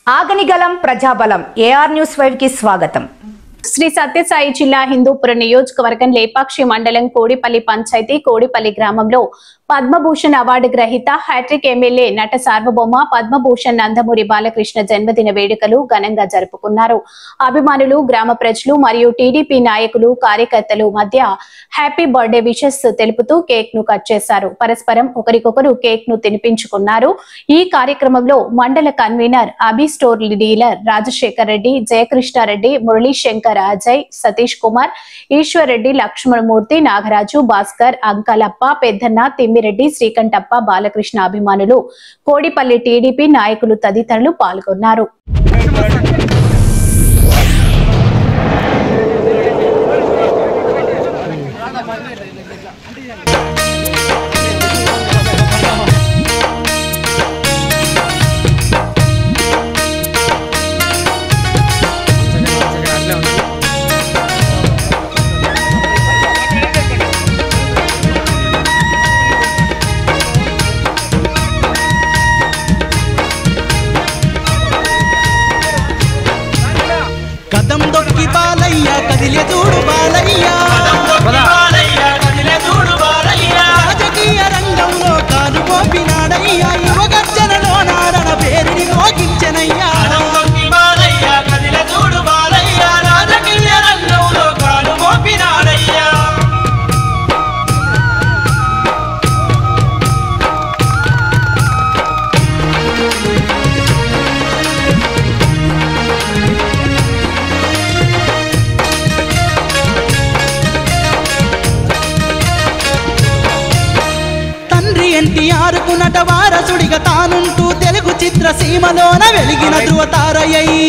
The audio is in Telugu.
ఆగనిగలం ప్రజాబలం ఏఆర్ న్యూస్ 5 కి స్వాగతం. శ్రీ సత్యసాయి జిల్లా హిందూపుర నియోజకవర్గం లేపాక్షి మండలం కోడిపల్లి పంచాయతీ కోడిపల్లి గ్రామంలో పద్మభూషణ్ అవార్డు గ్రహీత హ్యాట్రిక్ ఎమ్మెల్యే నట సార్వభౌమ పద్మభూషణ్ నందమూరి బాలకృష్ణ జన్మదిన వేడుకలు ఘనంగా జరుపుకున్నారు. అభిమానులు, గ్రామ ప్రజలు మరియు టీడీపీ నాయకులు, కార్యకర్తలు మధ్య హ్యాపీ బర్త్డే విషెస్ తెలుపుతూ కేక్ ను కట్ చేశారు. పరస్పరం ఒకరికొకరు కేక్ ను తినిపించుకున్నారు. ఈ కార్యక్రమంలో మండల కన్వీనర్, అభి స్టోర్ డీలర్ రాజశేఖర్ రెడ్డి, జయకృష్ణారెడ్డి, మురళీ శంకర్, అజయ్, సతీష్ కుమార్, ఈశ్వర్ రెడ్డి, లక్ష్మణమూర్తి, నాగరాజు, భాస్కర్, అంకలప్ప, పెద్దన్న, తిమ్మిరెడ్డి, శ్రీకంఠప్ప, బాలకృష్ణ అభిమానులు, కోడిపల్లి టీడీపీ నాయకులు తదితరులు పాల్గొన్నారు. కదిలే చూడు బాలయ్య, రాజకీయ రంగంలో కాలు మోపినాడయ్యా, యువగర్జనలో నారణ పేరుని మోగించనయ్యా. రాజకీయ రంగంలో కాలు మోపినాడయ్యా. ఎన్టీఆర్కు నట వారసుడిగా తానుంటూ తెలుగు చిత్ర సీమలోన వెలిగిన ధృవతారయ్యి.